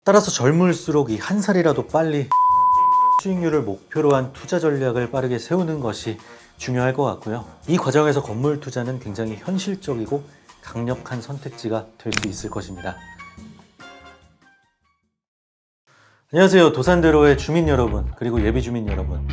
따라서 젊을수록 이 한 살이라도 빨리 수익률을 목표로 한 투자 전략을 빠르게 세우는 것이 중요할 것 같고요. 이 과정에서 건물 투자는 굉장히 현실적이고 강력한 선택지가 될 수 있을 것입니다. 안녕하세요. 도산대로의 주민 여러분, 그리고 예비 주민 여러분,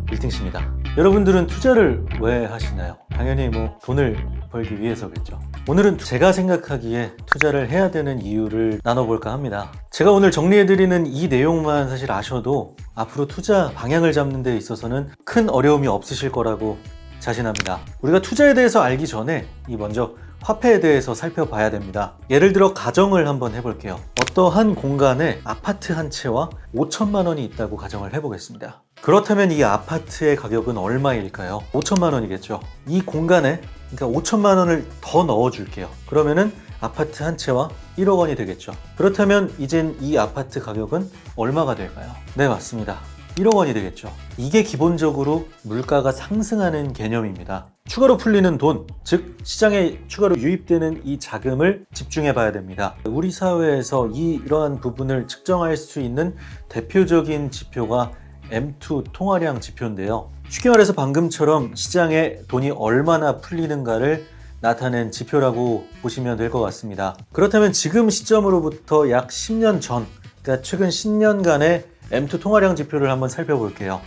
빌팅씨입니다. 여러분들은 투자를 왜 하시나요? 당연히 돈을 벌기 위해서겠죠. 오늘은 제가 생각하기에 투자를 해야 되는 이유를 나눠볼까 합니다. 제가 오늘 정리해드리는 이 내용만 사실 아셔도 앞으로 투자 방향을 잡는 데 있어서는 큰 어려움이 없으실 거라고 자신합니다. 우리가 투자에 대해서 알기 전에 먼저 화폐에 대해서 살펴봐야 됩니다. 예를 들어 가정을 한번 해볼게요. 어떠한 공간에 아파트 한 채와 5천만 원이 있다고 가정을 해보겠습니다. 그렇다면 이 아파트의 가격은 얼마일까요? 5천만 원이겠죠. 이 공간에 그러니까 5천만 원을 더 넣어줄게요. 그러면은 아파트 한 채와 1억 원이 되겠죠. 그렇다면 이젠 이 아파트 가격은 얼마가 될까요? 네, 맞습니다. 1억 원이 되겠죠. 이게 기본적으로 물가가 상승하는 개념입니다. 추가로 풀리는 돈, 즉 시장에 추가로 유입되는 이 자금을 집중해 봐야 됩니다. 우리 사회에서 이러한 부분을 측정할 수 있는 대표적인 지표가 M2 통화량 지표인데요. 쉽게 말해서 방금처럼 시장에 돈이 얼마나 풀리는가를 나타낸 지표라고 보시면 될 것 같습니다. 그렇다면 지금 시점으로부터 약 10년 전, 그러니까 최근 10년간의 M2 통화량 지표를 한번 살펴볼게요.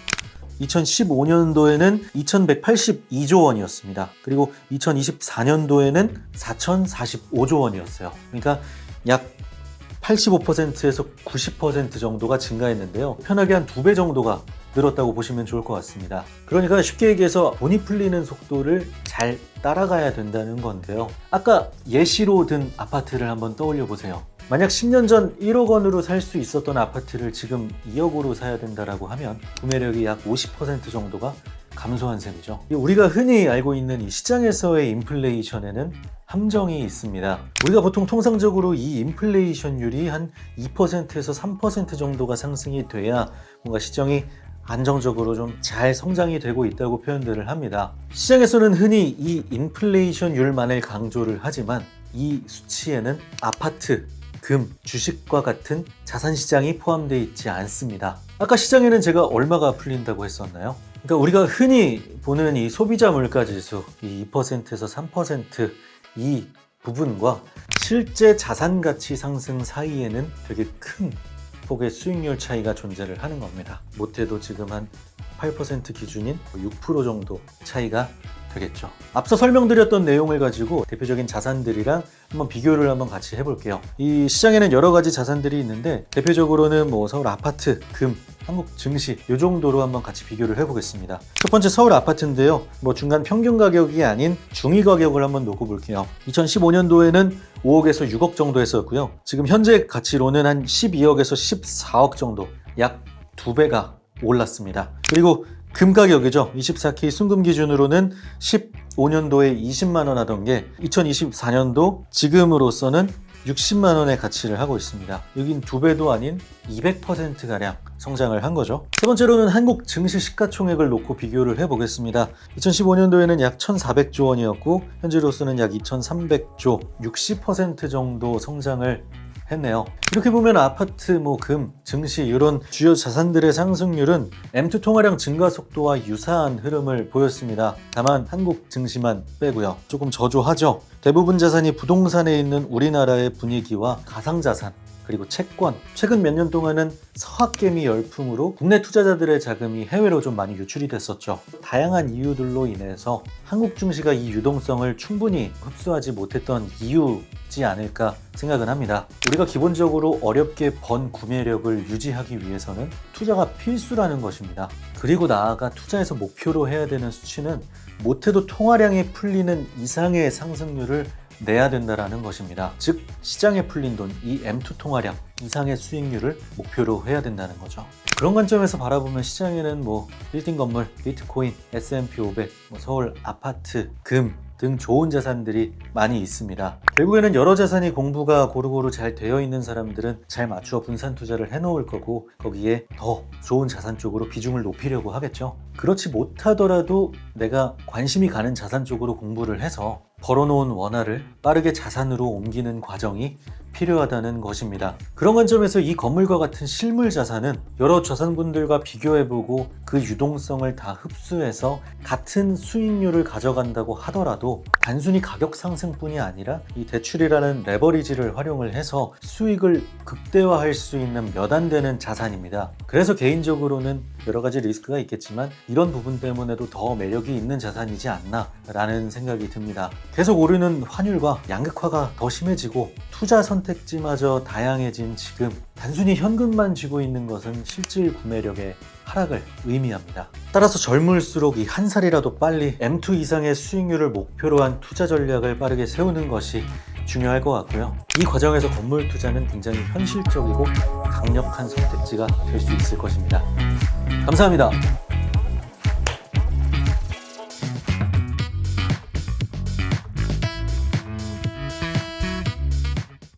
2015년도에는 2182조 원이었습니다. 그리고 2024년도에는 4045조 원이었어요. 그러니까 약 85%에서 90% 정도가 증가했는데요. 편하게 한 2배 정도가 늘었다고 보시면 좋을 것 같습니다. 그러니까 쉽게 얘기해서 돈이 풀리는 속도를 잘 따라가야 된다는 건데요. 아까 예시로 든 아파트를 한번 떠올려 보세요. 만약 10년 전 1억 원으로 살 수 있었던 아파트를 지금 2억으로 사야 된다고 하면 구매력이 약 50% 정도가 감소한 셈이죠. 우리가 흔히 알고 있는 이 시장에서의 인플레이션에는 함정이 있습니다. 우리가 보통 통상적으로 이 인플레이션율이 한 2%에서 3% 정도가 상승이 돼야 뭔가 시장이 안정적으로 좀 잘 성장이 되고 있다고 표현들을 합니다. 시장에서는 흔히 이 인플레이션율만을 강조를 하지만 이 수치에는 아파트, 금, 주식과 같은 자산시장이 포함되어 있지 않습니다. 아까 시장에는 제가 얼마가 풀린다고 했었나요? 그러니까 우리가 흔히 보는 이 소비자 물가지수, 이 2%에서 3% 이 부분과 실제 자산 가치 상승 사이에는 되게 큰 폭의 수익률 차이가 존재를 하는 겁니다. 못해도 지금 한 8% 기준인 6% 정도 차이가 되겠죠. 앞서 설명드렸던 내용을 가지고 대표적인 자산들이랑 한번 비교를 한번 같이 해볼게요. 이 시장에는 여러 가지 자산들이 있는데 대표적으로는 서울 아파트, 금, 한국 증시 이 정도로 한번 같이 비교를 해보겠습니다. 첫 번째 서울 아파트인데요. 중간 평균 가격이 아닌 중위 가격을 한번 놓고 볼게요. 2015년도에는 5억에서 6억 정도 했었고요. 지금 현재 가치로는 한 12억에서 14억 정도, 약 2배가 올랐습니다. 그리고 금 가격이죠. 24K 순금 기준으로는 15년도에 20만 원 하던 게 2024년도 지금으로서는 60만 원의 가치를 하고 있습니다. 여긴 2배도 아닌 200%가량 성장을 한 거죠. 세 번째로는 한국 증시 시가총액을 놓고 비교를 해보겠습니다. 2015년도에는 약 1,400조 원이었고 현재로서는 약 2,300조, 60% 정도 성장을 했네요. 이렇게 보면 아파트, 금, 증시 이런 주요 자산들의 상승률은 M2 통화량 증가 속도와 유사한 흐름을 보였습니다. 다만 한국 증시만 빼고요. 조금 저조하죠. 대부분 자산이 부동산에 있는 우리나라의 분위기와 가상자산, 그리고 채권, 최근 몇 년 동안은 서학개미 열풍으로 국내 투자자들의 자금이 해외로 좀 많이 유출이 됐었죠. 다양한 이유들로 인해서 한국 증시가 이 유동성을 충분히 흡수하지 못했던 이유지 않을까 생각은 합니다. 우리가 기본적으로 어렵게 번 구매력을 유지하기 위해서는 투자가 필수라는 것입니다. 그리고 나아가 투자에서 목표로 해야 되는 수치는 못해도 통화량이 풀리는 이상의 상승률을 내야 된다는 것입니다. 즉 시장에 풀린 돈, 이 M2 통화량 이상의 수익률을 목표로 해야 된다는 거죠. 그런 관점에서 바라보면 시장에는 빌딩 건물, 비트코인, S&P 500, 서울 아파트, 금 등 좋은 자산들이 많이 있습니다. 결국에는 여러 자산이 공부가 고루고루 잘 되어 있는 사람들은 잘 맞추어 분산 투자를 해놓을 거고 거기에 더 좋은 자산 쪽으로 비중을 높이려고 하겠죠. 그렇지 못하더라도 내가 관심이 가는 자산 쪽으로 공부를 해서 벌어놓은 원화를 빠르게 자산으로 옮기는 과정이 필요하다는 것입니다. 그런 관점에서 이 건물과 같은 실물 자산은 여러 자산분들과 비교해보고 그 유동성을 다 흡수해서 같은 수익률을 가져간다고 하더라도 단순히 가격 상승뿐이 아니라 이 대출이라는 레버리지를 활용을 해서 수익을 극대화할 수 있는 몇 안 되는 자산입니다. 그래서 개인적으로는 여러 가지 리스크가 있겠지만 이런 부분 때문에도 더 매력이 있는 자산이지 않나 라는 생각이 듭니다. 계속 오르는 환율과 양극화가 더 심해지고 투자 선택지마저 다양해진 지금 단순히 현금만 쥐고 있는 것은 실질 구매력의 하락을 의미합니다. 따라서 젊을수록 이 한 살이라도 빨리 M2 이상의 수익률을 목표로 한 투자 전략을 빠르게 세우는 것이 중요할 것 같고요. 이 과정에서 건물 투자는 굉장히 현실적이고 강력한 선택지가 될 수 있을 것입니다. 감사합니다.